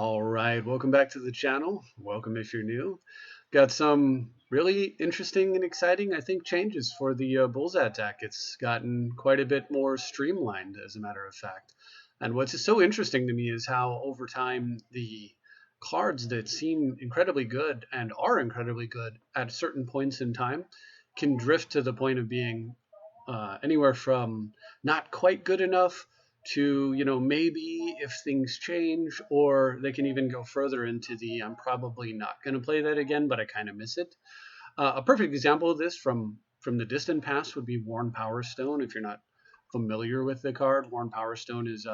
All right, welcome back to the channel. Welcome if you're new. Got some really interesting and exciting, I think, changes for the Bullszat deck. It's gotten quite a bit more streamlined, as a matter of fact. And what's so interesting to me is how over time the cards that seem incredibly good and are incredibly good at certain points in time can drift to the point of being anywhere from not quite good enough to, maybe if things change, or they can even go further into the I'm probably not going to play that again, but I kind of miss it. A perfect example of this from the distant past would be Worn Power Stone. If you're not familiar with the card, Worn Power Stone is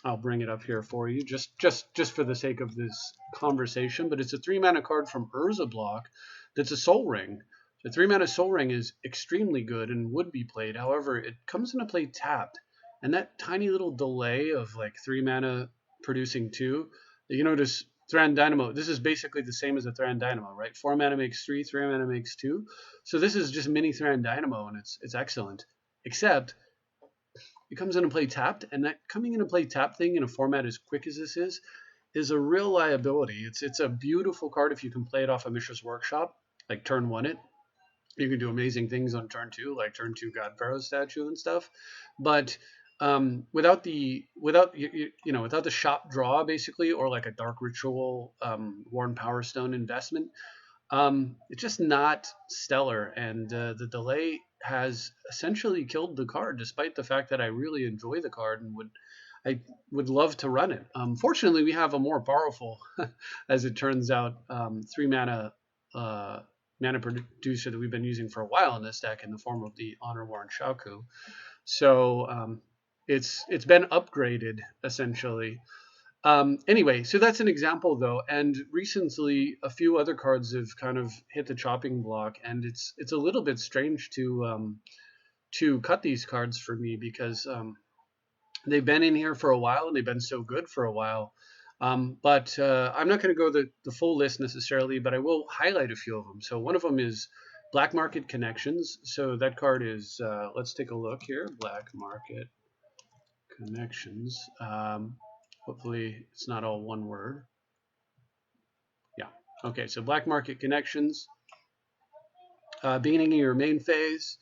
I'll bring it up here for you just for the sake of this conversation, but it's a 3-mana card from Urza block that's a Soul Ring. The 3-mana Soul Ring is extremely good and would be played. However, it comes into play tapped, and that tiny little delay of like 3-mana producing 2, you notice Thran Dynamo, this is basically the same as a Thran Dynamo, right? 4 mana makes 3, 3 mana makes 2. So this is just mini Thran Dynamo, and it's excellent. Except it comes into play tapped, and that coming into play tapped thing in a format as quick as this is a real liability. It's a beautiful card if you can play it off of Mishra's Workshop, like turn 1 it. You can do amazing things on turn 2, like turn 2 God Pharaoh statue and stuff. But without the shop draw basically, or like a Dark Ritual Worn Power Stone investment, it's just not stellar, and the delay has essentially killed the card, despite the fact that I really enjoy the card and would love to run it. Fortunately, we have a more powerful, as it turns out, 3-mana mana producer that we've been using for a while in this deck in the form of the Honor Worn Shaku. So it's been upgraded essentially. Anyway, so that's an example though, and recently a few other cards have kind of hit the chopping block, and it's a little bit strange to cut these cards for me because they've been in here for a while and they've been so good for a while. But I'm not going to go the full list necessarily, but I will highlight a few of them. So one of them is Black Market Connections. So that card is, let's take a look here, Black Market Connections. Hopefully it's not all one word. Yeah. Okay, so Black Market Connections. Beginning of your main phase,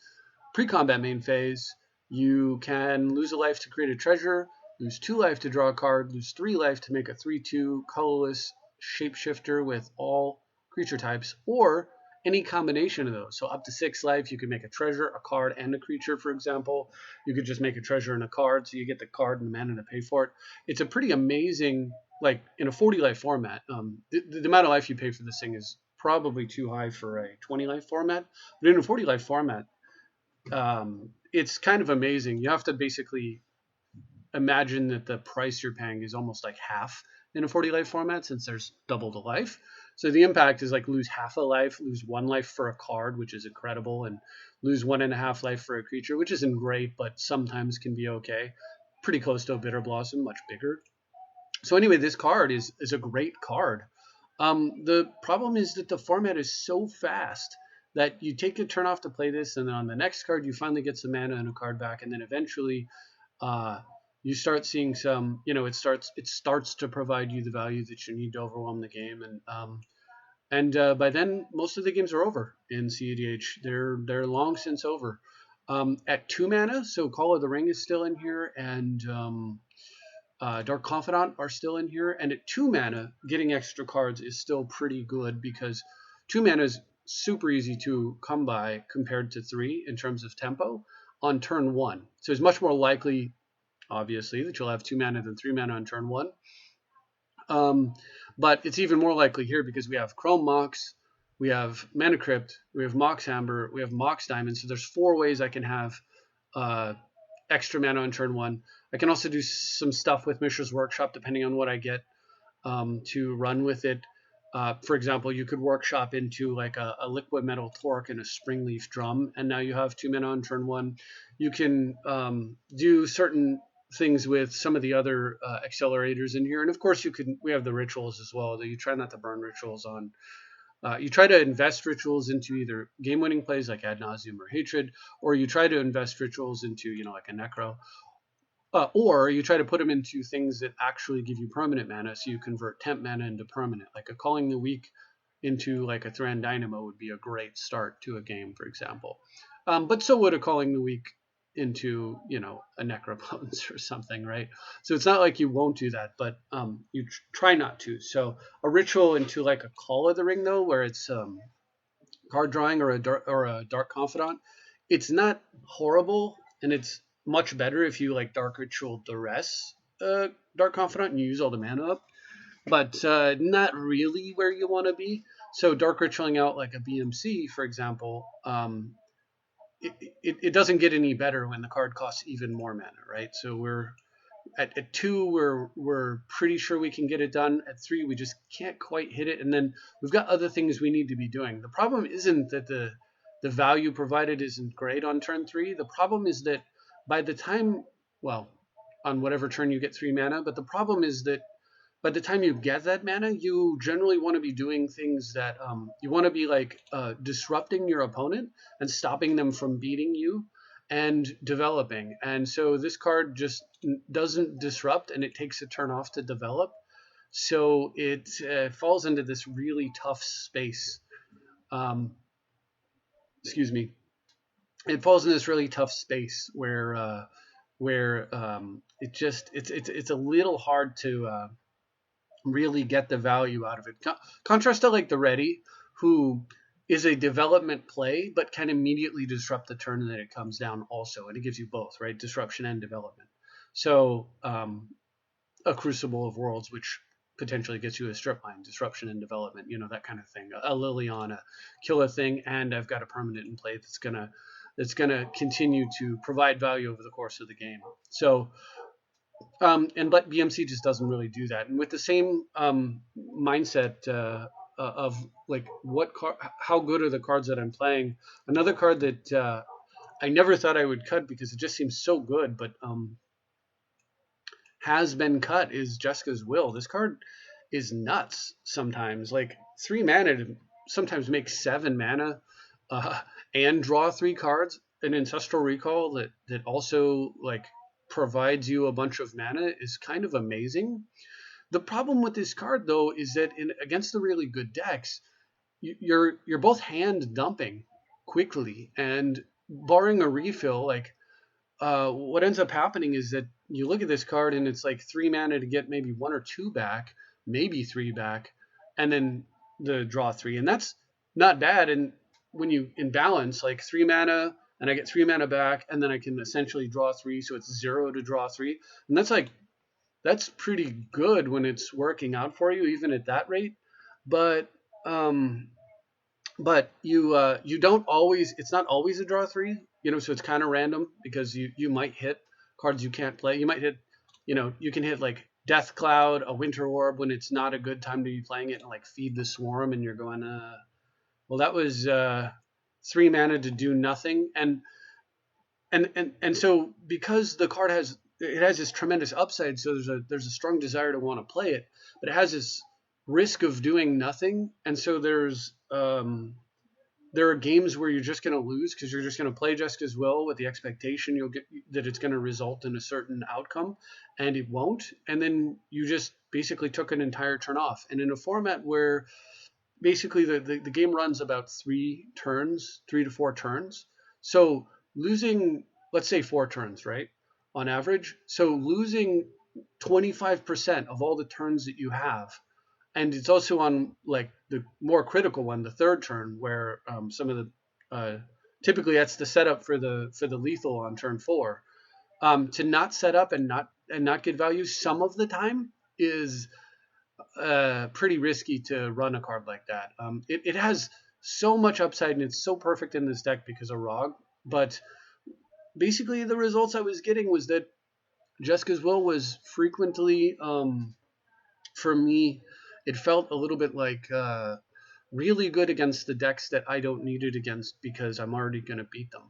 pre-combat main phase, you can lose a life to create a treasure, lose 2 life to draw a card, lose 3 life to make a 3/2 colorless shapeshifter with all creature types, or any combination of those. So up to 6 life, you can make a treasure, a card, and a creature, for example. You could just make a treasure and a card, so you get the card and the mana to pay for it. It's a pretty amazing, like in a 40 life format. The amount of life you pay for this thing is probably too high for a 20 life format, but in a 40 life format, it's kind of amazing. You have to basically imagine that the price you're paying is almost like half in a 40 life format, since there's double the life. So the impact is like lose half a life, lose 1 life for a card, which is incredible, and lose 1.5 life for a creature, which isn't great, but sometimes can be okay. Pretty close to a Bitter Blossom, much bigger. So anyway, this card is a great card. The problem is that the format is so fast that you take a turn off to play this, and then on the next card you finally get some mana and a card back, and then eventually you start seeing some, it starts to provide you the value that you need to overwhelm the game, and by then most of the games are over in CEDH. They're long since over. At 2 mana, so Call of the Ring is still in here, and Dark Confidant are still in here, and at 2 mana, getting extra cards is still pretty good because 2 mana is super easy to come by compared to 3 in terms of tempo on turn 1. So it's much more likely, obviously, that you'll have 2 mana than 3 mana on turn 1. But it's even more likely here because we have Chrome Mox, we have Mana Crypt, we have Mox Amber, we have Mox Diamond. So there's 4 ways I can have extra mana on turn 1. I can also do some stuff with Mishra's Workshop depending on what I get to run with it. For example, you could workshop into like a Liquid Metal Torque and a Springleaf Drum, and now you have 2 mana on turn 1. You can do certain things with some of the other accelerators in here, and of course we have the rituals as well, though you try not to burn rituals on. You try to invest rituals into either game-winning plays like Ad Nauseam or Hatred, or you try to invest rituals into, like a Necro. or you try to put them into things that actually give you permanent mana, so you convert temp mana into permanent. Like a Calling the Weak into like a Thran Dynamo would be a great start to a game, for example. But so would a Calling the Weak into, you know, a Necrobones or something, right? So it's not like you won't do that, but you try not to. So a ritual into like a Call of the Ring, though, where it's card drawing or a Dark Confidant, it's not horrible, and it's much better if you like Dark Ritual Duress Dark Confidant and you use all the mana up, but not really where you want to be. So Dark Ritualing out like a BMC, for example, it doesn't get any better when the card costs even more mana, right? So we're at 2, we're pretty sure we can get it done. At 3, we just can't quite hit it, and then we've got other things we need to be doing. The problem isn't that the value provided isn't great on turn 3. The problem is that by the time, well, on whatever turn you get 3 mana, but the problem is that by the time you get that mana, you generally want to be doing things that you want to be like disrupting your opponent and stopping them from beating you and developing. And so this card just doesn't disrupt, and it takes a turn off to develop. So it falls into this really tough space. Excuse me. It falls in this really tough space where it's a little hard to really get the value out of it. Contrast to like the Ready, who is a development play, but can immediately disrupt the turn that it comes down also. And it gives you both, right? Disruption and development. So a Crucible of Worlds, which potentially gets you a strip mine, disruption and development, you know, that kind of thing. A Liliana, kill a thing, and I've got a permanent in play that's gonna continue to provide value over the course of the game. So but BMC just doesn't really do that. And with the same mindset of like how good are the cards that I'm playing? Another card that I never thought I would cut because it just seems so good, but has been cut is Jessica's Will. This card is nuts sometimes. Like 3 mana to sometimes make 7 mana and draw 3 cards. An Ancestral Recall that also like provides you a bunch of mana is kind of amazing. The problem with this card, though, is that against the really good decks, you're both hand dumping quickly, and barring a refill, like what ends up happening is that you look at this card and it's like 3 mana to get maybe 1 or 2 back, maybe 3 back, and then the draw 3, and that's not bad. And when you imbalance like 3 mana and I get 3 mana back, and then I can essentially draw 3, so it's 0 to draw 3, and that's pretty good when it's working out for you, even at that rate. But you don't always, it's not always a draw 3, you know, so it's kind of random because you might hit cards you can't play. You might hit, you know, you can hit like Death Cloud, a Winter Orb when it's not a good time to be playing it, and like Feed the Swarm, and you're going, well, that was 3 mana to do nothing. And so because the card has this tremendous upside, so there's a strong desire to want to play it, but it has this risk of doing nothing, and so there are games where you're just going to lose because you're just going to play Jessica's Will with the expectation you'll get that it's going to result in a certain outcome, and it won't, and then you just basically took an entire turn off. And in a format where basically the game runs about 3 to 4 turns, so losing, let's say 4 turns, right, on average, so losing 25% of all the turns that you have. And it's also on like the more critical one, the 3rd turn, where some of the typically that's the setup for the lethal on turn 4. To not set up and not get value some of the time is pretty risky to run a card like that. It has so much upside, and it's so perfect in this deck because of Rog. But basically, the results I was getting was that Jessica's Will was frequently, for me, it felt a little bit like really good against the decks that I don't need it against because I'm already going to beat them.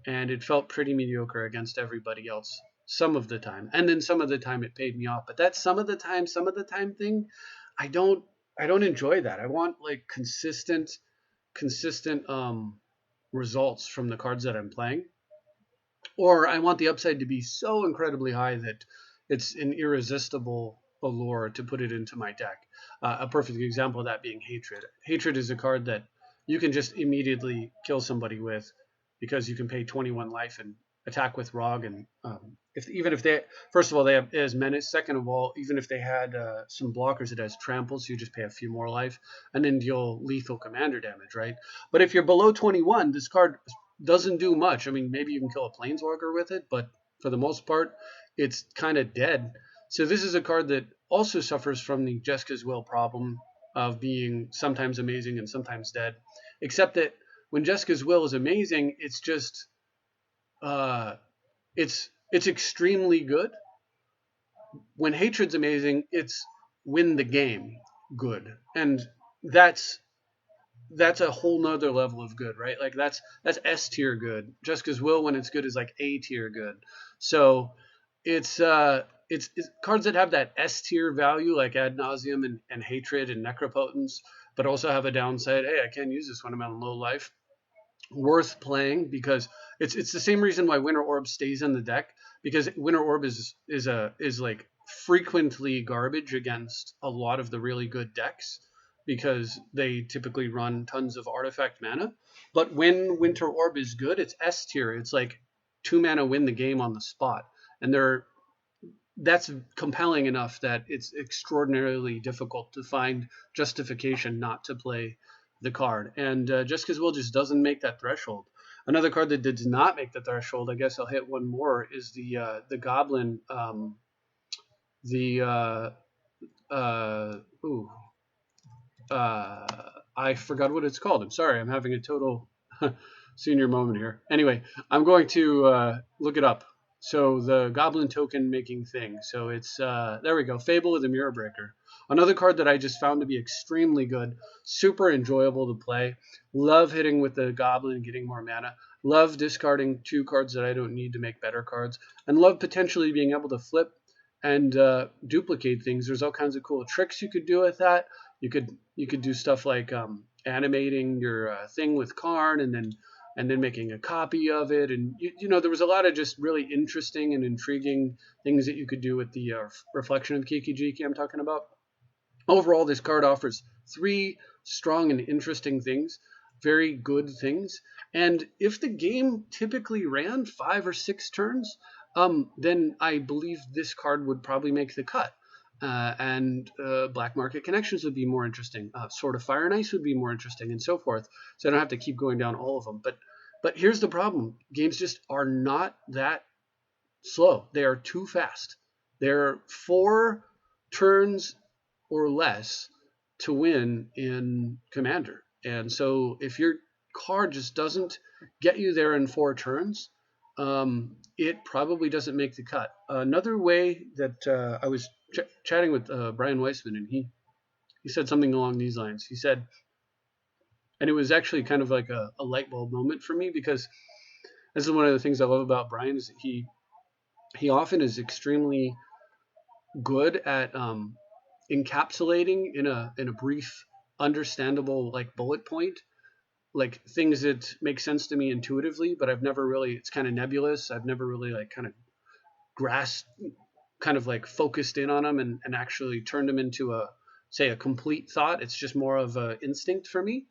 And it felt pretty mediocre against everybody else some of the time. And then some of the time it paid me off. But that some of the time thing, I don't enjoy that. I want like consistent results from the cards that I'm playing. Or I want the upside to be so incredibly high that it's an irresistible allure to put it into my deck. A perfect example of that being Hatred. Hatred is a card that you can just immediately kill somebody with because you can pay 21 life and attack with Rog. And even if they, first of all, they have as Menace. Second of all, even if they had some blockers, it has Trample, so you just pay a few more life and then deal lethal commander damage, right? But if you're below 21, this card doesn't do much. I mean, maybe you can kill a planeswalker with it, but for the most part, it's kind of dead. So this is a card that also suffers from the Jeska's Will problem of being sometimes amazing and sometimes dead. Except that when Jeska's Will is amazing, it's just it's extremely good. When Hatred's amazing, it's win the game good, and that's a whole nother level of good, right? Like that's S tier good. Jessica's Will, when it's good, is like A tier good. So it's cards that have that S tier value, like Ad Nauseam and Hatred and Necropotence, but also have a downside. Hey, I can't use this when I'm on low life. Worth playing because it's the same reason why Winter Orb stays in the deck, because Winter Orb is like frequently garbage against a lot of the really good decks because they typically run tons of artifact mana. But when Winter Orb is good, it's S tier. It's like 2 mana win the game on the spot, and that's compelling enough that it's extraordinarily difficult to find justification not to play the card. And just because Will just doesn't make that threshold. Another card that does not make the threshold, I guess I'll hit one more, is the Goblin. I forgot what it's called. I'm sorry. I'm having a total senior moment here. Anyway, I'm going to look it up. So the Goblin token making thing. So it's, there we go, Fable of the Mirror Breaker. Another card that I just found to be extremely good, super enjoyable to play. Love hitting with the Goblin and getting more mana. Love discarding 2 cards that I don't need to make better cards. And love potentially being able to flip and duplicate things. There's all kinds of cool tricks you could do with that. You could do stuff like animating your thing with Karn and then making a copy of it. And you know, there was a lot of just really interesting and intriguing things that you could do with the reflection of Kiki-Jiki I'm talking about. Overall, this card offers 3 strong and interesting things, very good things. And if the game typically ran 5 or 6 turns, then I believe this card would probably make the cut. And Black Market Connections would be more interesting. Sword of Fire and Ice would be more interesting, and so forth. So I don't have to keep going down all of them. But here's the problem. Games just are not that slow. They are too fast. They're 4 turns or less to win in Commander. And so if your card just doesn't get you there in 4 turns, it probably doesn't make the cut. Another way that I was chatting with Brian Weissman, and he said something along these lines. He said, and it was actually kind of like a light bulb moment for me, because this is one of the things I love about Brian, is he often is extremely good at encapsulating in a brief, understandable like bullet point, like things that make sense to me intuitively, but I've never really, it's kind of nebulous. I've never really like kind of grasped, kind of like focused in on them and actually turned them into a complete thought. It's just more of an instinct for me.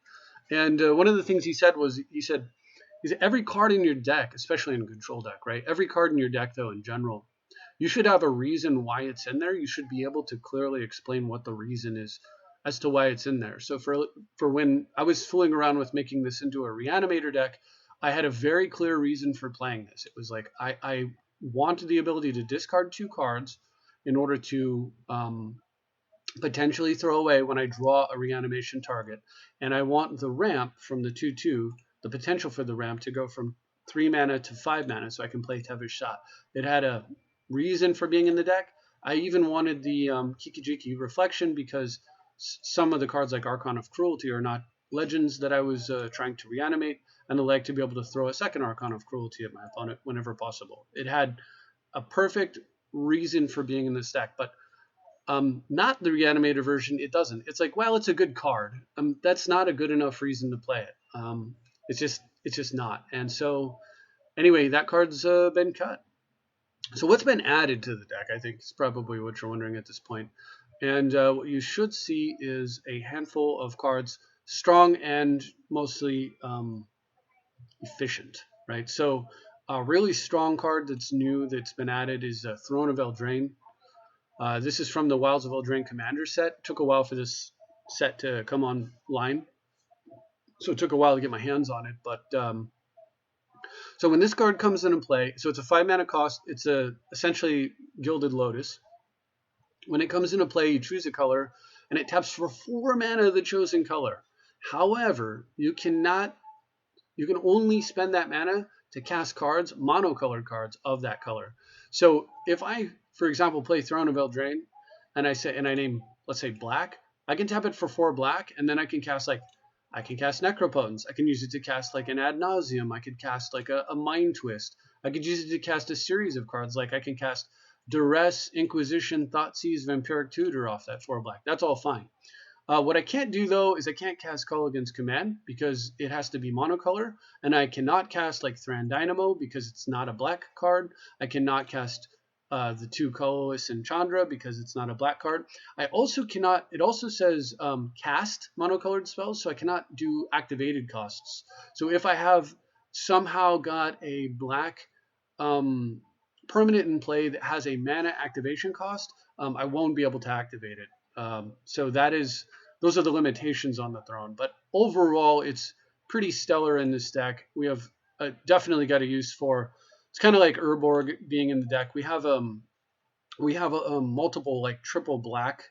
And one of the things he said was, he said every card in your deck, especially in a control deck, right? Every card in your deck, though, in general, you should have a reason why it's in there. You should be able to clearly explain what the reason is as to why it's in there. So for when I was fooling around with making this into a Reanimator deck, I had a very clear reason for playing this. It was like I wanted the ability to discard 2 cards in order to potentially throw away when I draw a reanimation target. And I want the ramp from the 2/2, the potential for the ramp to go from 3 mana to 5 mana so I can play Teva's Shot. It had a reason for being in the deck. I even wanted the Kiki-Jiki Reflection because some of the cards like Archon of Cruelty are not legends that I was trying to reanimate, and I like to be able to throw a second Archon of Cruelty at my opponent whenever possible. It had a perfect reason for being in this deck, but not the Reanimator version. It doesn't. It's like, well, it's a good card. That's not a good enough reason to play it. It's just not. And so Anyway, that card's been cut. So what's been added to the deck, I think, is probably what you're wondering at this point. And what you should see is a handful of cards, strong and mostly efficient, right? So a really strong card that's new that's been added is Throne of Eldraine. This is from the Wilds of Eldraine Commander set. It took a while for this set to come online, so it took a while to get my hands on it. But so when this card comes into play, so it's a 5 mana cost. It's essentially Gilded Lotus. When it comes into play, you choose a color, and it taps for 4 mana of the chosen color. However, you can only spend that mana to cast cards, monocolored cards of that color. So if I, for example, play Throne of Eldraine, and I name, let's say, black, I can tap it for 4 black, and then I can cast Necropotence. I can use it to cast like an Ad Nauseam. I could cast like a Mind Twist. I could use it to cast a series of cards. Like I can cast Duress, Inquisition, Thoughtseize, Vampiric Tutor off that 4 black. That's all fine. What I can't do, though, is I can't cast Call Against Command because it has to be monocolor, and I cannot cast like Thran Dynamo because it's not a black card. I cannot cast the 2 Colorless and Chandra because it's not a black card. I also cannot, it also says cast monocolored spells, so I cannot do activated costs. So if I have somehow got a black permanent in play that has a mana activation cost, I won't be able to activate it. So those are the limitations on the Throne. But overall, it's pretty stellar in this deck. We have definitely got a use for. It's kind of like Urborg being in the deck. We have multiple like triple black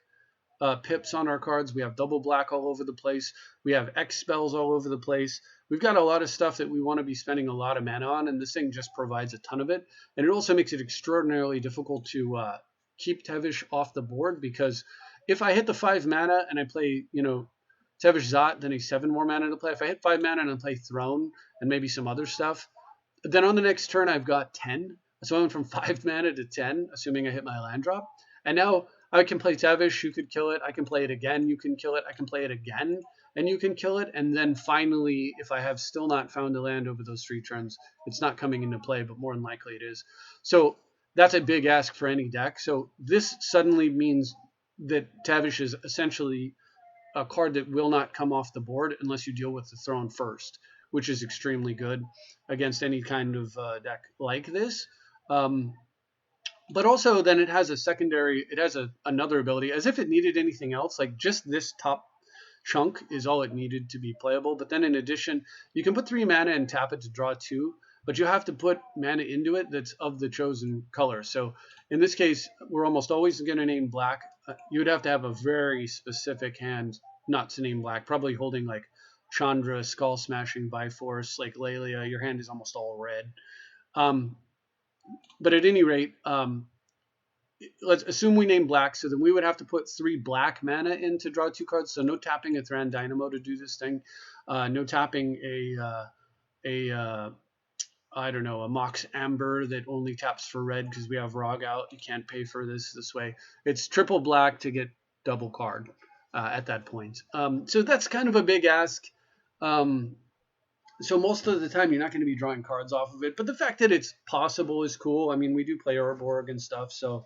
pips on our cards. We have double black all over the place. We have X spells all over the place. We've got a lot of stuff that we want to be spending a lot of mana on, and this thing just provides a ton of it. And it also makes it extraordinarily difficult to keep Tevesh off the board, because if I hit the 5 mana and I play, Tevesh Zot, then he's 7 more mana to play. If I hit 5 mana and I play Throne and maybe some other stuff, then on the next turn I've got 10. So I went from 5 mana to 10, assuming I hit my land drop. And now I can play Tevesh, you could kill it. I can play it again, you can kill it. I can play it again, and you can kill it. And then finally, if I have still not found a land over those 3 turns, it's not coming into play, but more than likely it is. So that's a big ask for any deck. So this suddenly means that Tevesh is essentially a card that will not come off the board unless you deal with the Throne first, which is extremely good against any kind of deck like this. But also then it has another ability, as if it needed anything else. Like just this top chunk is all it needed to be playable. But then in addition, you can put 3 mana and tap it to draw 2, but you have to put mana into it that's of the chosen color. So in this case, we're almost always going to name black. You would have to have a very specific hand not to name black, probably holding like Chandra, Skull Smashing, Biforce, like Lelia. Your hand is almost all red. But at any rate, let's assume we name black, so then we would have to put 3 black mana in to draw 2 cards. So no tapping a Thran Dynamo to do this thing. No tapping I don't know, a Mox Amber that only taps for red because we have Rog out. You can't pay for this way. It's triple black to get double card at that point. So that's kind of a big ask. So most of the time you're not going to be drawing cards off of it, but the fact that it's possible is cool. I mean, we do play Urborg and stuff, so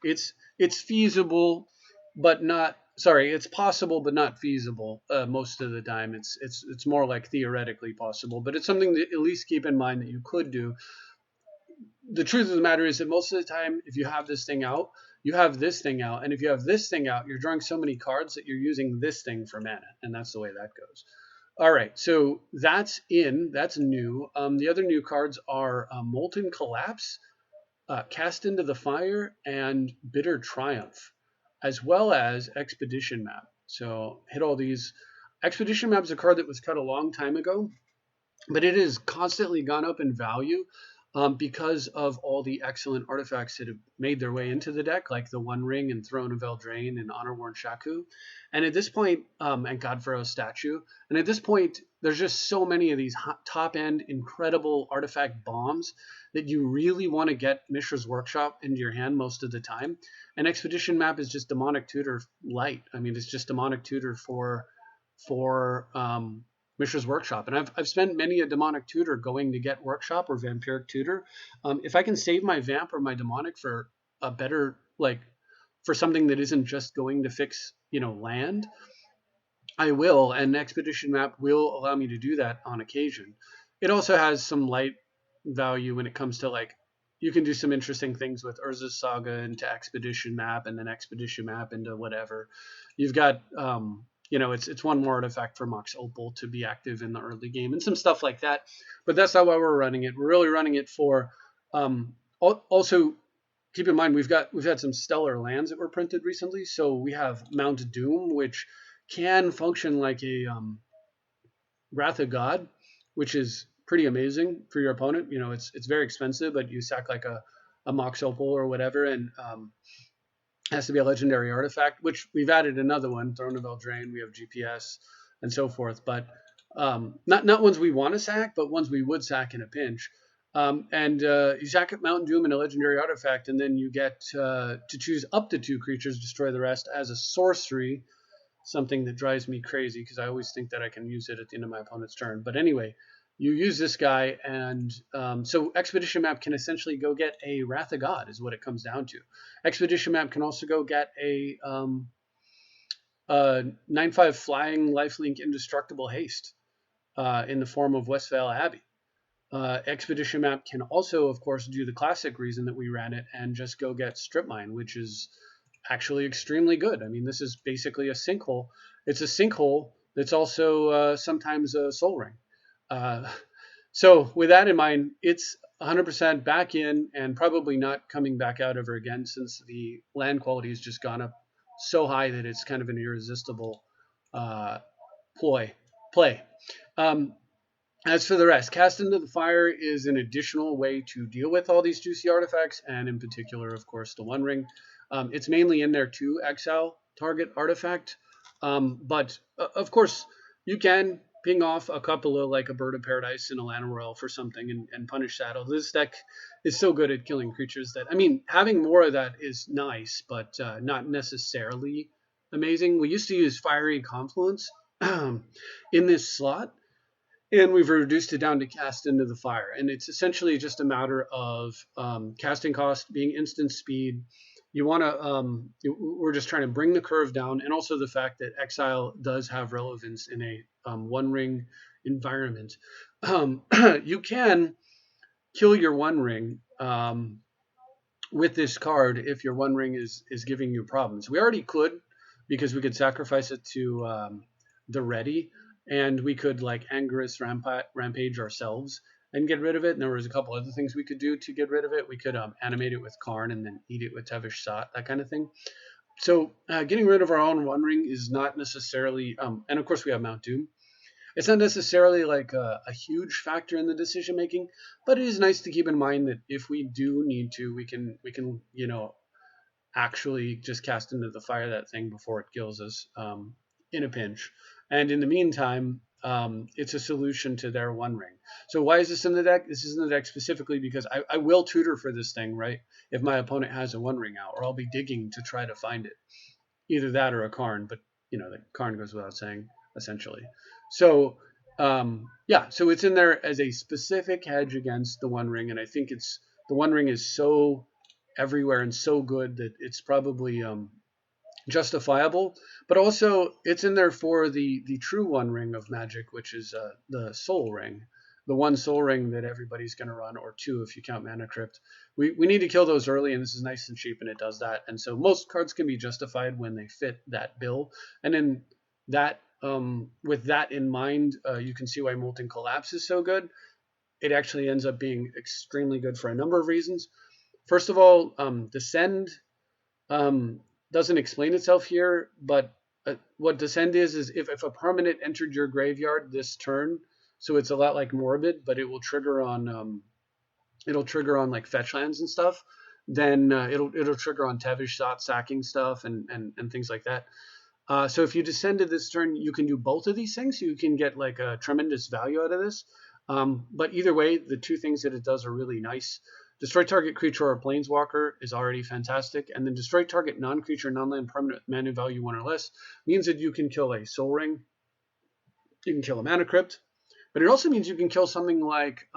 it's feasible, but not. Sorry, it's possible but not feasible most of the time. It's more like theoretically possible, but it's something to at least keep in mind that you could do. The truth of the matter is that most of the time, if you have this thing out, you have this thing out, and if you have this thing out, you're drawing so many cards that you're using this thing for mana, and that's the way that goes. All right, so that's new. The other new cards are Molten Collapse, Cast into the Fire, and Bitter Triumph, as well as Expedition Map. So hit all these. Expedition Map is a card that was cut a long time ago, but it has constantly gone up in value because of all the excellent artifacts that have made their way into the deck, like the One Ring and Throne of Eldraine and Honor-Worn Shaku. And at this point, and God Pharaoh's Statue. And at this point, there's just so many of these top-end, incredible artifact bombs that you really want to get Mishra's Workshop into your hand most of the time. And Expedition Map is just Demonic Tutor light. I mean, it's just Demonic Tutor for Mishra's Workshop. And I've spent many a demonic tutor going to get Workshop or Vampiric Tutor. If I can save my Vamp or my demonic for a better, like, for something that isn't just going to fix, land, I will, and Expedition Map will allow me to do that on occasion. It also has some light value when it comes to, like, you can do some interesting things with Urza's Saga into Expedition Map, and then Expedition Map into whatever. You've got, it's one more artifact for Mox Opal to be active in the early game and some stuff like that. But that's not why we're running it. We're really running it for, also keep in mind we've had some stellar lands that were printed recently. So we have Mount Doom, which can function like a Wrath of God, which is pretty amazing for your opponent. It's very expensive, but you sack like a Mox Opal or whatever, and has to be a legendary artifact, which we've added another one, Throne of Eldraine. We have GPS and so forth, but not ones we want to sack, but ones we would sack in a pinch. And you sack at Mountain Doom and a legendary artifact, and then you get to choose up to 2 creatures, destroy the rest as a sorcery. Something that drives me crazy because I always think that I can use it at the end of my opponent's turn. But anyway, you use this guy, and so Expedition Map can essentially go get a Wrath of God is what it comes down to. Expedition Map can also go get a 9/5 flying lifelink indestructible haste in the form of Westvale Abbey. Expedition Map can also, of course, do the classic reason that we ran it and just go get Strip Mine, which is actually extremely good. I mean, this is basically a sinkhole. It's a sinkhole that's also sometimes a soul ring. So with that in mind, it's 100% back in and probably not coming back out ever again, since the land quality has just gone up so high that it's kind of an irresistible play. As for the rest, Cast into the Fire is an additional way to deal with all these juicy artifacts, and in particular, of course, the One Ring. It's mainly in there to exile target artifact, but of course, you can ping off a couple of, like, a Bird of Paradise and a Lana Royale for something and punish Saddle. This deck is so good at killing creatures that, I mean, having more of that is nice, but not necessarily amazing. We used to use Fiery Confluence in this slot, and we've reduced it down to Cast into the Fire. And it's essentially just a matter of casting cost being instant speed. You want to, we're just trying to bring the curve down, and also the fact that exile does have relevance in a One Ring environment. You can kill your One Ring with this card if your One Ring is giving you problems. We already could, because we could sacrifice it to the Ready, and we could, like, Angerous Rampage ourselves and get rid of it. And there was a couple other things we could do to get rid of it. We could animate it with Karn and then eat it with Tevish Sot, that kind of thing. So getting rid of our own One Ring is not necessarily, and of course we have Mount Doom. It's not necessarily like a huge factor in the decision making, but it is nice to keep in mind that if we do need to, we can actually just cast into the fire that thing before it kills us in a pinch. And in the meantime, it's a solution to their One Ring. So why is this in the deck? This is in the deck specifically because I will tutor for this thing, right? If my opponent has a One Ring out, or I'll be digging to try to find it. Either that or a Karn, but the Karn goes without saying, essentially. So so it's in there as a specific hedge against the One Ring, and I think the One Ring is so everywhere and so good that it's probably justifiable. But also it's in there for the true One Ring of Magic, which is the Soul Ring, the one Soul Ring that everybody's going to run, or two if you count Mana Crypt. We need to kill those early, and this is nice and cheap, and it does that. And so most cards can be justified when they fit that bill. And then that with that in mind, you can see why Molten Collapse is so good. It actually ends up being extremely good for a number of reasons. First of all, Descend doesn't explain itself here, but what Descend is if a permanent entered your graveyard this turn, so it's a lot like Morbid, but it will trigger on like fetch lands and stuff. Then it'll trigger on Tevish Sot sacking stuff and things like that. So if you descended this turn, you can do both of these things. You can get like a tremendous value out of this. But either way, the two things that it does are really nice. Destroy target creature or planeswalker is already fantastic. And then destroy target non-creature, non-land permanent mana value 1 or less means that you can kill a Soul Ring You can kill a Mana Crypt, but it also means you can kill something like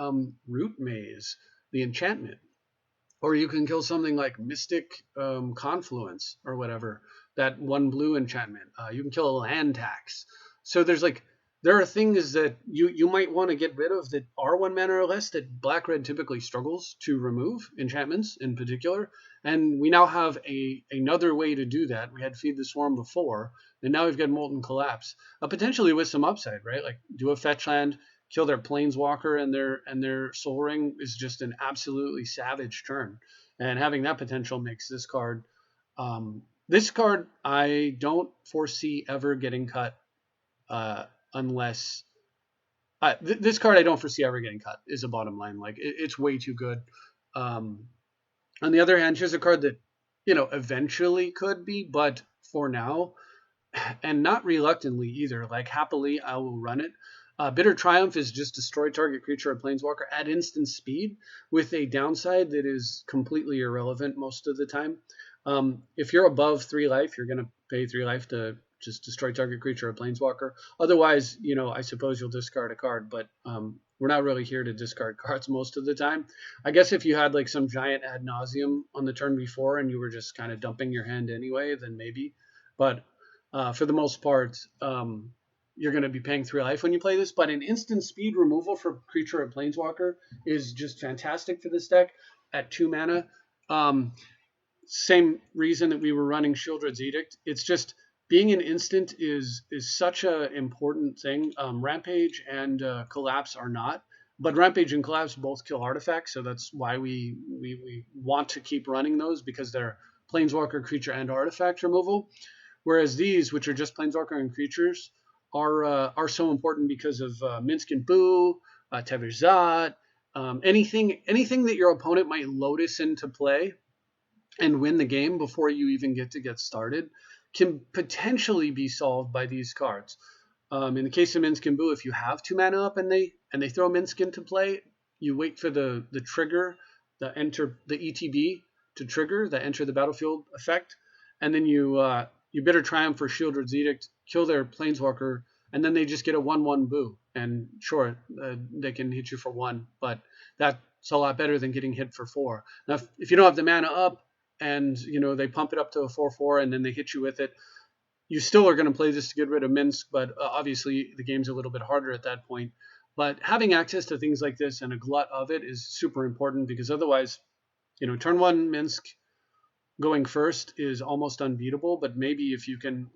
Root Maze, the enchantment. Or you can kill something like Mystic Confluence or whatever, that one blue enchantment. You can kill a land tax. So there are things that you might want to get rid of that are 1 mana or less that black red typically struggles to remove, enchantments in particular. And we now have another way to do that. We had Feed the Swarm before, and now we've got Molten Collapse, potentially with some upside, right? Like do a fetch land, kill their planeswalker, and their soul ring is just an absolutely savage turn. And having that potential makes this card I don't foresee ever getting cut unless this card I don't foresee ever getting cut is a bottom line. Like it's way too good. On the other hand, here's a card that eventually could be, but for now, and not reluctantly either. Like happily, I will run it. Bitter Triumph is just destroy target creature or planeswalker at instant speed with a downside that is completely irrelevant most of the time. If you're above 3 life, you're going to pay 3 life to just destroy target creature or planeswalker. Otherwise, I suppose you'll discard a card, but we're not really here to discard cards most of the time. I guess if you had like some giant ad nauseum on the turn before and you were just kind of dumping your hand anyway, then maybe. But for the most part, you're going to be paying 3 life when you play this. But an instant speed removal for creature or planeswalker is just fantastic for this deck at 2 mana. Same reason that we were running Shieldred's Edict. It's just being an instant is such an important thing. Rampage and Collapse are not. But Rampage and Collapse both kill artifacts, so that's why we want to keep running those, because they're planeswalker, creature, and artifact removal. Whereas these, which are just planeswalker and creatures, are so important because of Minsk and Boo, Teverzat, anything that your opponent might lotus into play and win the game before you even get started can potentially be solved by these cards. In the case of Minsk and Boo, if you have 2 mana up and they throw Minsk into play, you wait for the trigger, the ETB to trigger, the enter the battlefield effect, and then you Bitter Triumph for Shieldred's Edict, kill their planeswalker, and then they just get a 1/1 Boo. And sure, they can hit you for 1, but that's a lot better than getting hit for 4. Now, if you don't have the mana up and they pump it up to a 4/4 and then they hit you with it, you still are going to play this to get rid of Minsk, but obviously the game's a little bit harder at that point. But having access to things like this and a glut of it is super important, because otherwise, turn 1 Minsk going first is almost unbeatable. But maybe if you can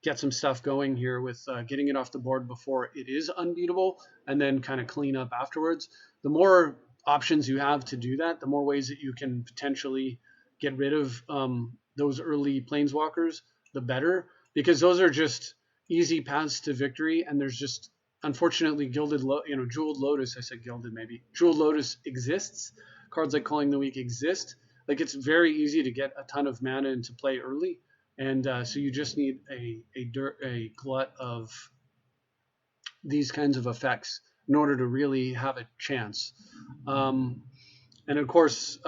get some stuff going here with getting it off the board before it is unbeatable, and then kind of clean up afterwards, the more options you have to do that, the more ways that you can potentially get rid of those early planeswalkers, the better, because those are just easy paths to victory. And there's just, unfortunately, Jeweled Lotus, I said Gilded maybe, Jeweled Lotus exists. Cards like Calling the Weak exist. Like, it's very easy to get a ton of mana into play early. And so you just need a glut of these kinds of effects in order to really have a chance. And of course,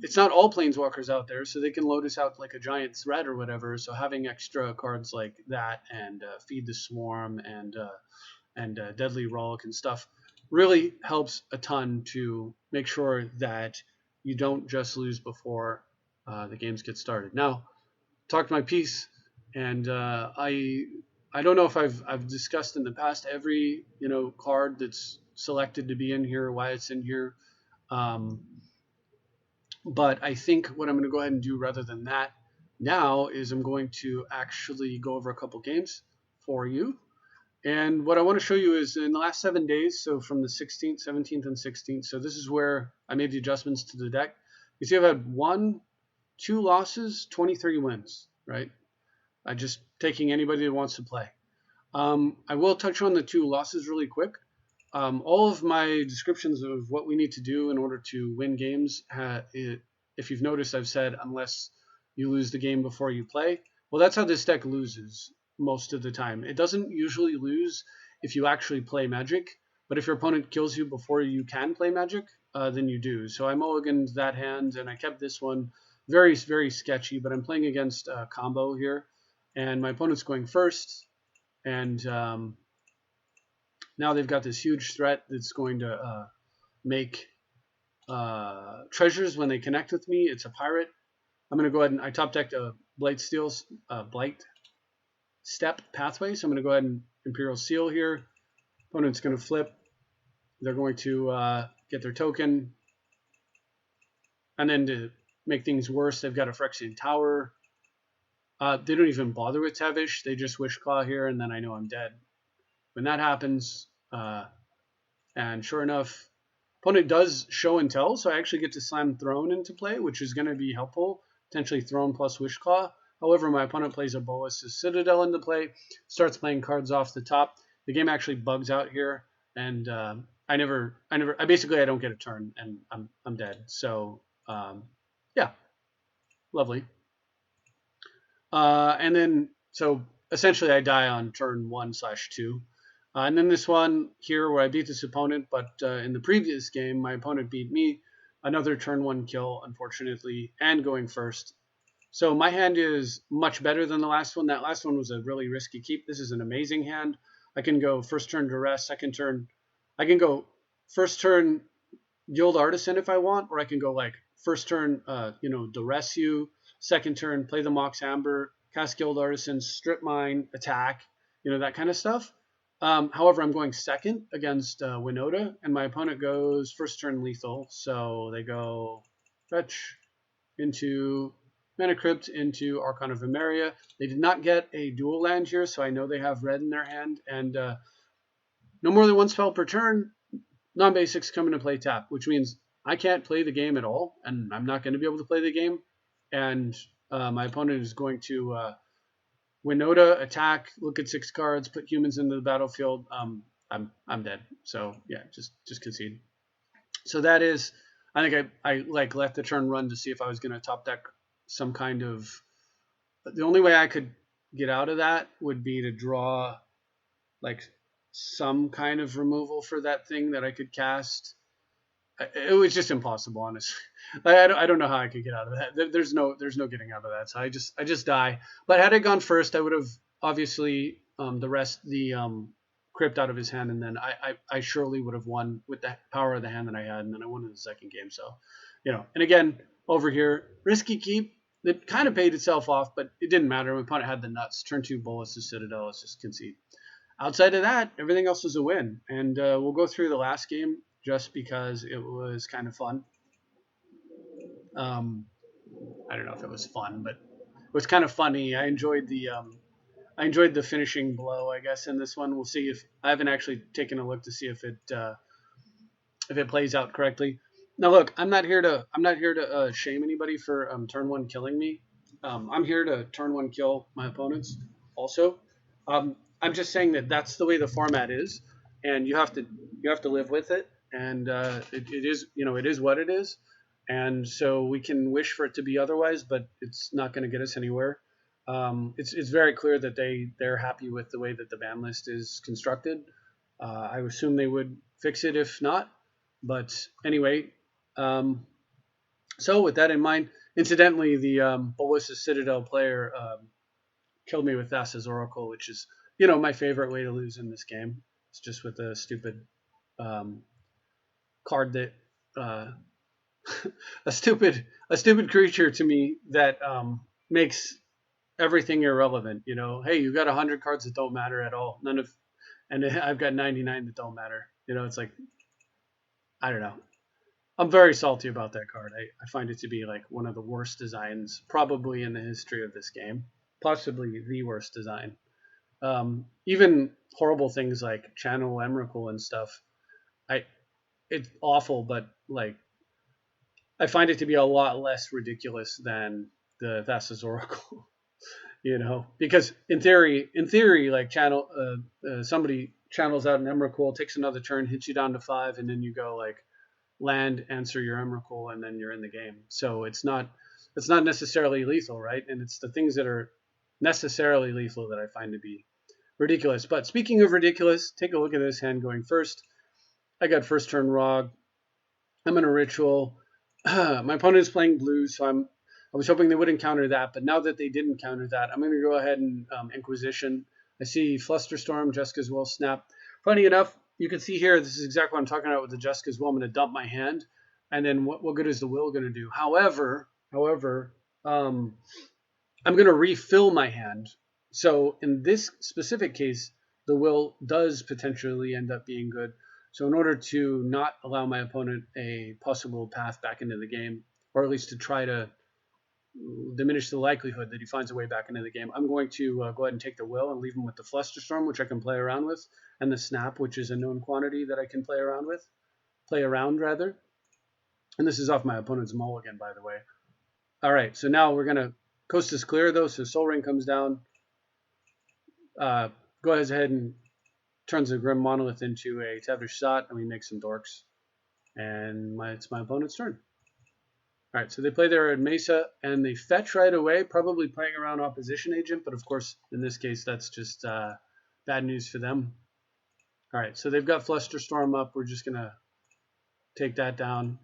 it's not all planeswalkers out there, so they can Lotus out like a giant threat or whatever. So having extra cards like that and Feed the Swarm and Deadly Rollick and stuff really helps a ton to make sure that you don't just lose before the games get started. Now, talked my piece, and I don't know if I've discussed in the past every card that's selected to be in here, why it's in here. But I think what I'm going to go ahead and do rather than that now is I'm going to actually go over a couple games for you. And what I want to show you is in the last 7 days, so from the 16th, 17th, and 16th, so this is where I made the adjustments to the deck. You see I've had 1, 2 losses, 23 wins, right? I just taking anybody that wants to play. I will touch on the 2 losses really quick. All of my descriptions of what we need to do in order to win games, if you've noticed, I've said unless you lose the game before you play. Well, that's how this deck loses most of the time. It doesn't usually lose if you actually play Magic, but if your opponent kills you before you can play Magic, then you do. So I mulliganed that hand, and I kept this one very, very sketchy, but I'm playing against Combo here, and my opponent's going first, and Now they've got this huge threat that's going to make treasures when they connect with me. It's a pirate. I'm going to go ahead and I top decked a Blight Step pathway. So I'm going to go ahead and Imperial Seal here. Opponent's going to flip. They're going to get their token. And then to make things worse, they've got a Phyrexian Tower. They don't even bother with Tevish. They just Wish Claw here, and then I know I'm dead. When that happens, and sure enough, opponent does Show and Tell, so I actually get to slam Throne into play, which is going to be helpful. Potentially Throne plus Wish Claw. However, my opponent plays a Bolas's Citadel into play, starts playing cards off the top. The game actually bugs out here, and I don't get a turn, and I'm dead. So yeah, lovely. And then so essentially I die on turn 1/2. And then this one here where I beat this opponent, but in the previous game, my opponent beat me. Another turn 1 kill, unfortunately, and going first. So my hand is much better than the last one. That last one was a really risky keep. This is an amazing hand. I can go first turn Duress, second turn. I can go first turn Guild Artisan if I want, or I can go like first turn, Duress you, second turn, play the Mox Amber, cast Guild Artisan, strip mine, attack, that kind of stuff. However, I'm going second against Winota, and my opponent goes first turn lethal. So they go fetch into Mana Crypt into Archon of Emeria. They did not get a dual land here, so I know they have red in their hand. And no more than one spell per turn, non-basics come into play tap, which means I can't play the game at all, and I'm not going to be able to play the game. And my opponent is going to Winota, attack, look at 6 cards, put humans into the battlefield. I'm dead. So yeah, just concede. So that is, I think I let the turn run to see if I was going to top deck some kind of. The only way I could get out of that would be to draw like some kind of removal for that thing that I could cast. It was just impossible, honestly. I don't know how I could get out of that. There's no getting out of that. So I just die. But had I gone first, I would have obviously the crypt out of his hand, and then I surely would have won with the power of the hand that I had, and then I won in the second game. So, and again over here, risky keep. It kind of paid itself off, but it didn't matter. My opponent had the nuts. Turn 2 Bolas's Citadel. Let's just concede. Outside of that, everything else was a win, and we'll go through the last game just because it was kind of fun. I don't know if it was fun, but it was kind of funny. I enjoyed the finishing blow, I guess, in this one. We'll see if I haven't actually taken a look to see if it plays out correctly. Now, look, I'm not here to shame anybody for turn 1 killing me. I'm here to turn 1 kill my opponents. Also, I'm just saying that that's the way the format is, and you have to live with it. And it is what it is, and so we can wish for it to be otherwise, but it's not going to get us anywhere. It's very clear that they're happy with the way that the ban list is constructed. I assume they would fix it if not, but anyway. So with that in mind, incidentally, the Bolas's Citadel player killed me with Thassa's Oracle, which is my favorite way to lose in this game. It's just with a stupid card that a stupid creature to me that makes everything irrelevant. Hey, you got 100 cards that don't matter at all. And I've got 99 that don't matter. It's like, I don't know. I'm very salty about that card. I find it to be like one of the worst designs probably in the history of this game, possibly the worst design. Even horrible things like Channel Emrakul and stuff. It's awful, but like I find it to be a lot less ridiculous than the Thassa's Oracle, because in theory, like somebody channels out an Emrakul, takes another turn, hits you down to 5, and then you go like land, answer your Emrakul, and then you're in the game. So it's not necessarily lethal, right? And it's the things that are necessarily lethal that I find to be ridiculous. But speaking of ridiculous, take a look at this hand going first. I got first turn Rog. I'm in a Ritual. My opponent is playing blue, so I was hoping they wouldn't counter that, but now that they didn't counter that, I'm going to go ahead and Inquisition. I see Flusterstorm, Jessica's Will Snap. Funny enough, you can see here, this is exactly what I'm talking about with the Jessica as well. I'm going to dump my hand, and then what good is the will going to do? However, I'm going to refill my hand. So in this specific case, the will does potentially end up being good. So in order to not allow my opponent a possible path back into the game, or at least to try to diminish the likelihood that he finds a way back into the game, I'm going to go ahead and take the will and leave him with the Flusterstorm, which I can play around with, and the Snap, which is a known quantity that I can play around rather. And this is off my opponent's mulligan, by the way. All right, so now we're going to coast is clear, though, so Soul Ring comes down. Go ahead and turns the Grim Monolith into a Bullszat, and we make some dorks. And it's my opponent's turn. All right, so they play their Mesa, and they fetch right away, probably playing around Opposition Agent, but of course, in this case, that's just bad news for them. All right, so they've got Flusterstorm up. We're just going to take that down,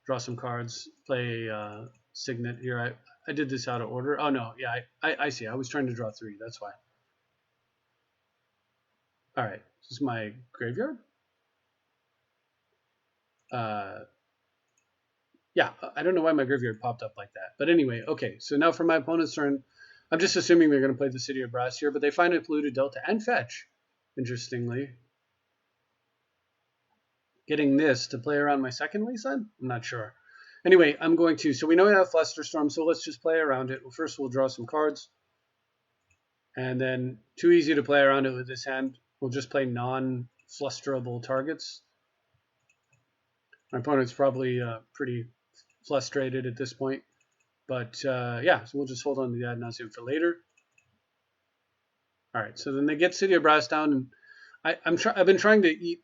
draw some cards, play Signet here. I did this out of order. Oh, no, yeah, I see. I was trying to draw 3. That's why. All right, this is my graveyard. Yeah, I don't know why my graveyard popped up like that. But anyway, okay, so now for my opponent's turn, I'm just assuming they're going to play the City of Brass here, but they find a polluted Delta and fetch, interestingly. Getting this to play around my second wasteland? I'm not sure. Anyway, I'm going to, so we know we have Flusterstorm, so let's just play around it. Well, first we'll draw some cards. And then, too easy to play around it with this hand. We'll just play non-flusterable targets. My opponent's probably pretty frustrated at this point. But yeah, so we'll just hold on to the ad nauseam for later. All right, so then they get City of Brass down, and I've been trying to eat.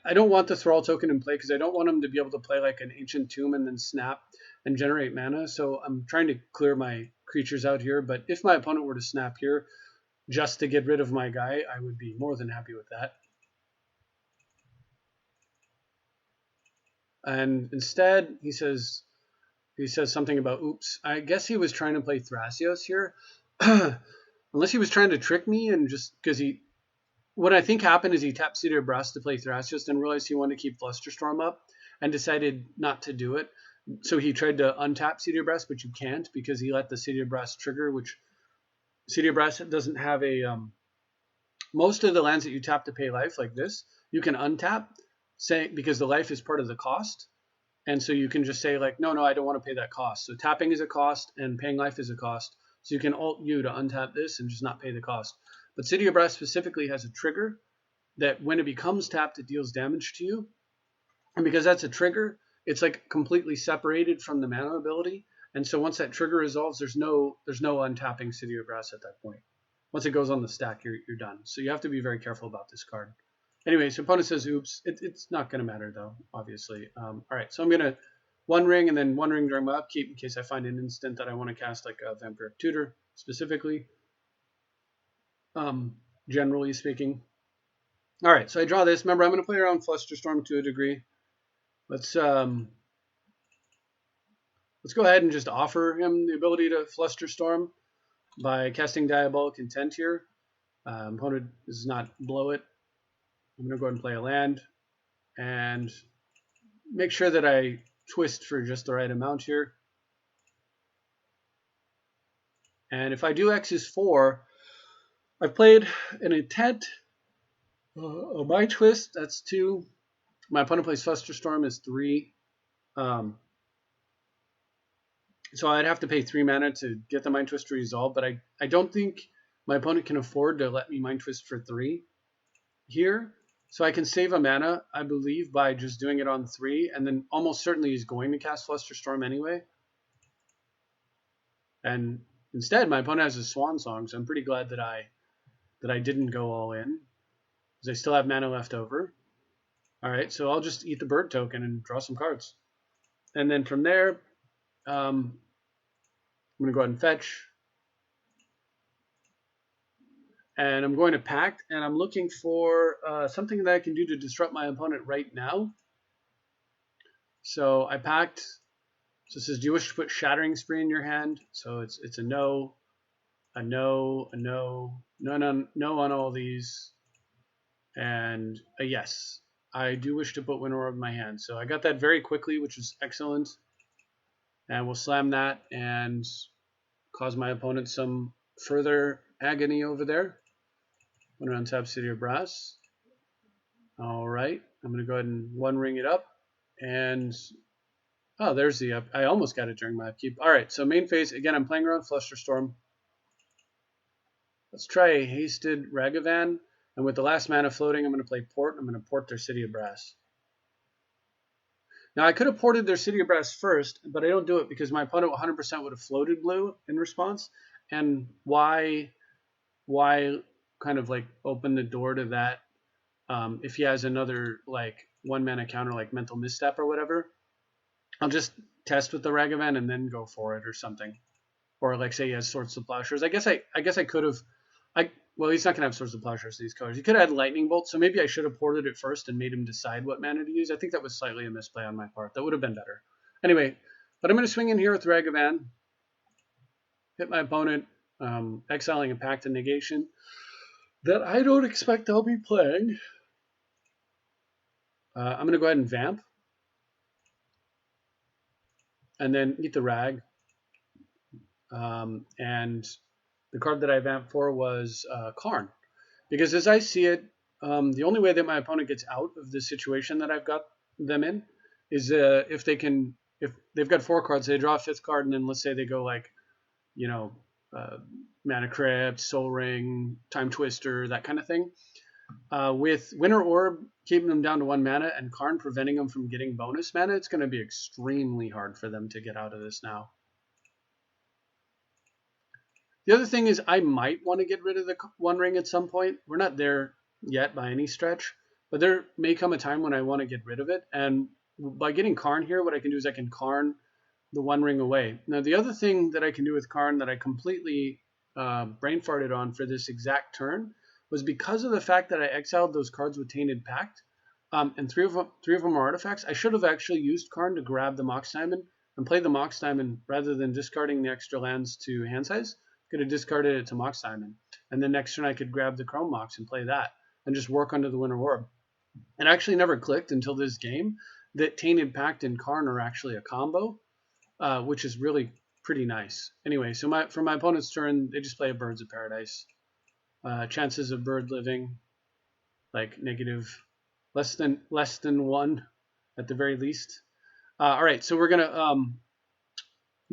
I don't want the Thrall token in play because I don't want them to be able to play like an Ancient Tomb and then snap and generate mana. So I'm trying to clear my creatures out here. But if my opponent were to snap here just to get rid of my guy, I would be more than happy with that. And instead, he says something about, oops, I guess he was trying to play Thrasios here. Unless he was trying to trick me and just because what I think happened is he tapped City of Brass to play Thrasios and realized he wanted to keep Flusterstorm up and decided not to do it. So he tried to untap City of Brass, but you can't because he let the City of Brass trigger, which City of Brass doesn't have a... most of the lands that you tap to pay life like this, you can untap because the life is part of the cost. And so you can just say like, no, I don't want to pay that cost. So tapping is a cost and paying life is a cost. So you can alt U to untap this and just not pay the cost. But City of Brass specifically has a trigger that when it becomes tapped, it deals damage to you. And because that's a trigger, it's like completely separated from the mana ability. And so once that trigger resolves, there's no untapping City of Brass at that point. Once it goes on the stack, you're done. So you have to be very careful about this card. Anyway, so opponent says, oops. It's not going to matter, though, obviously. All right, so I'm going to One Ring and then One Ring during my upkeep in case I find an instant that I want to cast, like a Vampiric Tutor, specifically, generally speaking. All right, so I draw this. Remember, I'm going to play around Flusterstorm to a degree. Let's go ahead and just offer him the ability to Flusterstorm by casting Diabolic Intent here. Opponent does not blow it. I'm going to go ahead and play a land and make sure that I twist for just the right amount here. And if I do X is 4, I've played an intent, my twist, that's 2. My opponent plays Flusterstorm is 3. So I'd have to pay 3 mana to get the Mind Twist to resolve, but I don't think my opponent can afford to let me Mind Twist for 3 here. So I can save a mana, I believe, by just doing it on 3, and then almost certainly he's going to cast Flusterstorm anyway. And instead, my opponent has a Swan Song, so I'm pretty glad that I didn't go all in, because I still have mana left over. All right, so I'll just eat the bird token and draw some cards. And then from there, I'm going to go ahead and fetch. And I'm going to Pact, and I'm looking for something that I can do to disrupt my opponent right now. So I Pact. So it says, do you wish to put Shattering Spree in your hand? So it's a no, a no, a no, no on all these. And a yes. I do wish to put Winter Orb in my hand. So I got that very quickly, which is excellent. And we'll slam that and cause my opponent some further agony over there. I'm going to untap City of Brass. All right. I'm going to go ahead and one ring it up. And, oh, there's the up. I almost got it during my upkeep. All right. So main phase, again, I'm playing around Flusterstorm. Let's try a hasted Ragavan. And with the last mana floating, I'm going to play Port. I'm going to port their City of Brass. Now, I could have ported their City of Brass first, but I don't do it because my opponent 100% would have floated blue in response. And why kind of like open the door to that if he has another like 1 mana counter like Mental Misstep or whatever? I'll just test with the Ragavan and then go for it or something. Or like say he has Swords to Plowshares. I guess I could have. Well, he's not gonna have Swords to Plowshares these colors. He could have had Lightning Bolt, so maybe I should have ported it first and made him decide what mana to use. I think that was slightly a misplay on my part. That would have been better. Anyway, but I'm gonna swing in here with Ragavan. Hit my opponent, exiling a Pact of Negation that I don't expect they'll be playing. I'm gonna go ahead and vamp. And then eat the Rag. And the card that I vamped for was Karn. Because as I see it, the only way that my opponent gets out of this situation that I've got them in is if they've got 4 cards, they draw a 5th card, and then let's say they go like, Mana Crypt, Soul Ring, Time Twister, that kind of thing. With Winter Orb keeping them down to 1 mana and Karn preventing them from getting bonus mana, it's going to be extremely hard for them to get out of this now. The other thing is I might want to get rid of the One Ring at some point. We're not there yet by any stretch, but there may come a time when I want to get rid of it. And by getting Karn here, what I can do is I can Karn the One Ring away. Now, the other thing that I can do with Karn that I completely brain farted on for this exact turn was because of the fact that I exiled those cards with Tainted Pact, and three of them are artifacts, I should have actually used Karn to grab the Mox Diamond and play the Mox Diamond rather than discarding the extra lands to hand size. Could have discarded it to Mox Diamond. And then next turn I could grab the Chrome Mox and play that and just work under the Winter Orb. It actually never clicked until this game that Tainted Pact and Karn are actually a combo, which is really pretty nice. Anyway, so for my opponent's turn, they just play a Birds of Paradise. Chances of Bird living, like negative, less than 1 at the very least. All right, so we're gonna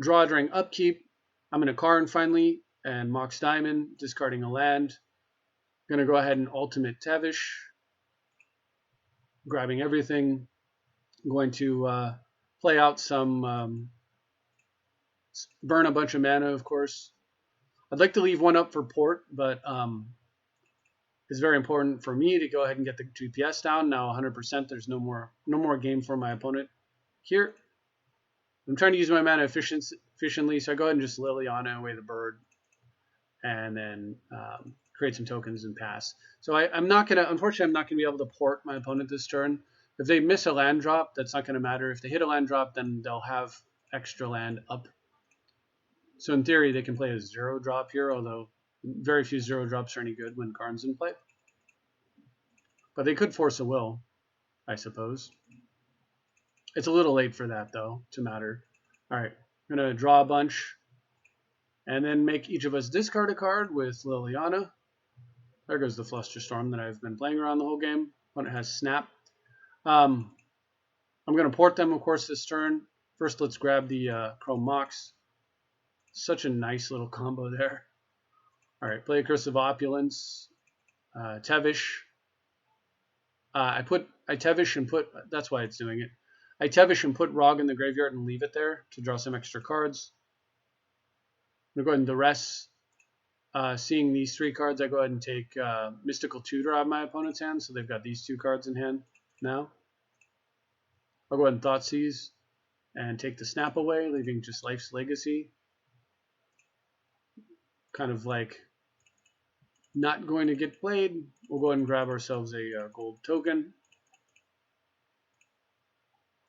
draw during upkeep. I'm gonna Karn finally and Mox Diamond, discarding a land. I'm gonna go ahead and Ultimate Tavish, grabbing everything. I'm going to play out some, burn a bunch of mana, of course. I'd like to leave 1 up for Port, but it's very important for me to go ahead and get the GPS down. Now 100%, there's no more game for my opponent here. I'm trying to use my mana efficiently, so I go ahead and just Liliana away the bird, and then create some tokens and pass. So unfortunately, I'm not gonna be able to port my opponent this turn. If they miss a land drop, that's not gonna matter. If they hit a land drop, then they'll have extra land up. So in theory, they can play a 0 drop here, although very few 0 drops are any good when Karn's in play. But they could force a will, I suppose. It's a little late for that, though, to matter. All right, I'm going to draw a bunch and then make each of us discard a card with Liliana. There goes the Flusterstorm that I've been playing around the whole game when it has Snap. I'm going to port them, of course, this turn. First, let's grab the Chrome Mox. Such a nice little combo there. All right, play a Curse of Opulence. Tevish. I Tevish and put, that's why it's doing it. I Tevish and put Rog in the graveyard and leave it there to draw some extra cards. I'm going to go ahead and duress. Seeing these 3 cards, I go ahead and take Mystical Tutor out of my opponent's hand, so they've got these 2 cards in hand now. I'll go ahead and Thoughtseize and take the Snap away, leaving just Life's Legacy. Kind of like not going to get played. We'll go ahead and grab ourselves a gold token.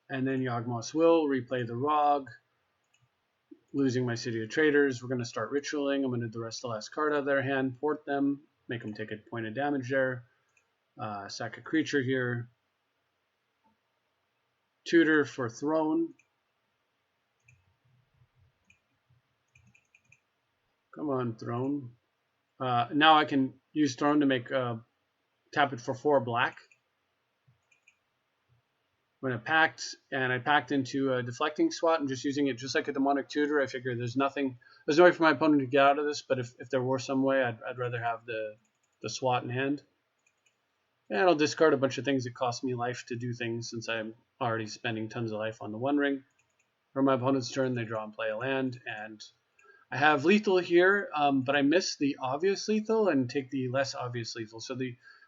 And then Yawgmoth's Will, replay the Rog. Losing my City of Traders. We're going to start ritualing. I'm going to duress the last card out of their hand, port them, make them take a point of damage there. Sack a creature here. Tutor for Throne. Come on, Throne. Now I can use Throne to make tap it for 4 black. When I packed, and I packed into a deflecting swat, I'm just using it just like a demonic tutor. I figure there's no way for my opponent to get out of this, but if there were some way, I'd rather have the swat in hand. And I'll discard a bunch of things that cost me life to do things, since I'm already spending tons of life on the One Ring. For my opponent's turn, they draw and play a land, and I have lethal here, but I miss the obvious lethal and take the less obvious lethal. So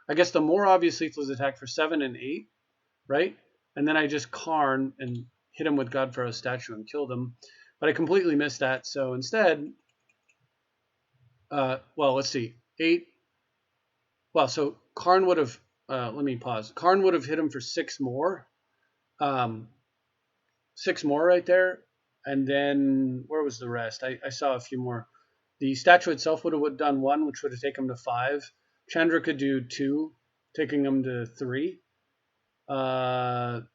I guess the more obvious lethal is attack for 7 and 8, right? And then I just Karn and hit him with Godpharaoh's statue and kill them. But I completely missed that. So instead, well, let's see. 8. Well, so Karn would have, let me pause. Karn would have hit him for 6 more. 6 more right there. And then where was the rest? I saw a few more. The statue itself would have done 1, which would have taken him to 5. Chandra could do 2, taking him to 3. And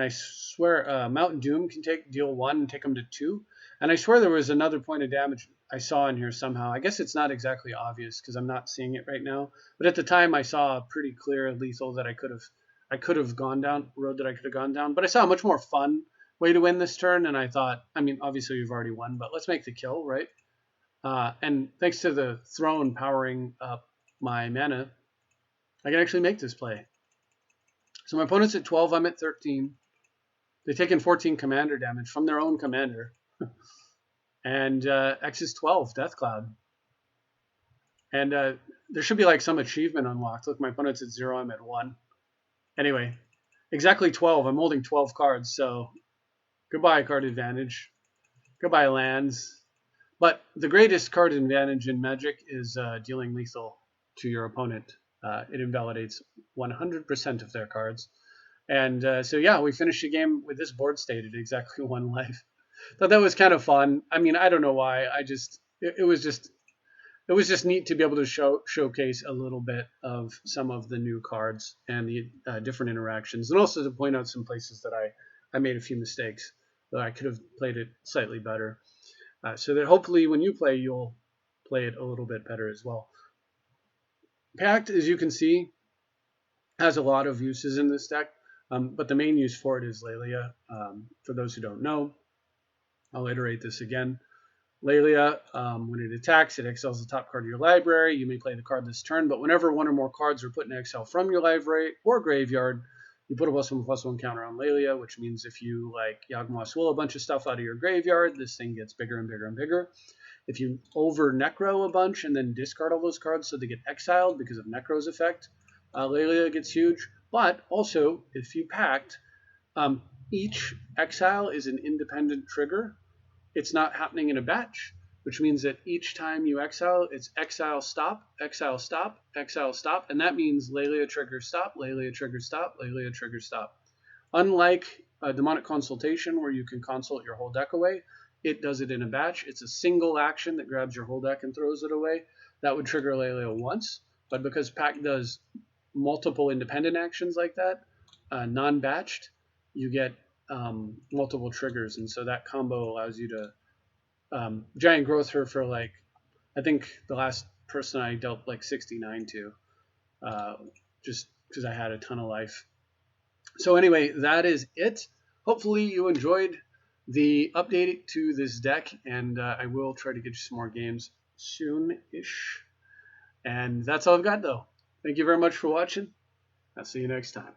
I swear Mountain Doom can deal 1 and take him to 2. And I swear there was another point of damage I saw in here somehow. I guess it's not exactly obvious because I'm not seeing it right now. But at the time I saw a pretty clear lethal that I could have gone down, road that I could have gone down. But I saw a much more fun way to win this turn, and I thought, I mean, obviously we've already won, but let's make the kill, right? And thanks to the Throne powering up my mana, I can actually make this play. So my opponent's at 12, I'm at 13. They've taken 14 commander damage from their own commander. And X is 12, Death Cloud. And there should be like some achievement unlocked. Look, my opponent's at 0, I'm at 1. Anyway, exactly 12. I'm holding 12 cards, so goodbye card advantage. Goodbye lands. But the greatest card advantage in Magic is dealing lethal to your opponent. It invalidates 100% of their cards. And so yeah, we finished the game with this board state at exactly 1 life. Thought that was kind of fun. I mean, I don't know why. It was just neat to be able to showcase a little bit of some of the new cards and the different interactions, and also to point out some places that I made a few mistakes, that I could have played it slightly better, so that hopefully when you play, you'll play it a little bit better as well. Pact, as you can see, has a lot of uses in this deck, but the main use for it is Lelia. For those who don't know, I'll iterate this again. Lelia, when it attacks, it exiles the top card of your library. You may play the card this turn, but whenever 1 or more cards are put in exile from your library or graveyard, you put a +1/+1 counter on Lelia, which means if you, like, Yawgmoth's Will a bunch of stuff out of your graveyard, this thing gets bigger and bigger and bigger. If you over-Necro a bunch and then discard all those cards so they get exiled because of Necro's effect, Lelia gets huge. But also, if you packed, each exile is an independent trigger. It's not happening in a batch, which means that each time you exile, it's exile stop, exile stop, exile stop, and that means Lelia trigger stop, Lelia trigger stop, Lelia trigger stop. Unlike a Demonic Consultation where you can consult your whole deck away, it does it in a batch. It's a single action that grabs your whole deck and throws it away. That would trigger Lelia once, but because Pact does multiple independent actions like that, non-batched, you get multiple triggers, and so that combo allows you to giant growth her for, like, I think the last person I dealt like 69 to, just because I had a ton of life. So anyway, that is it. Hopefully you enjoyed the update to this deck, and I will try to get you some more games soon-ish. And that's all I've got, though. Thank you very much for watching. I'll see you next time.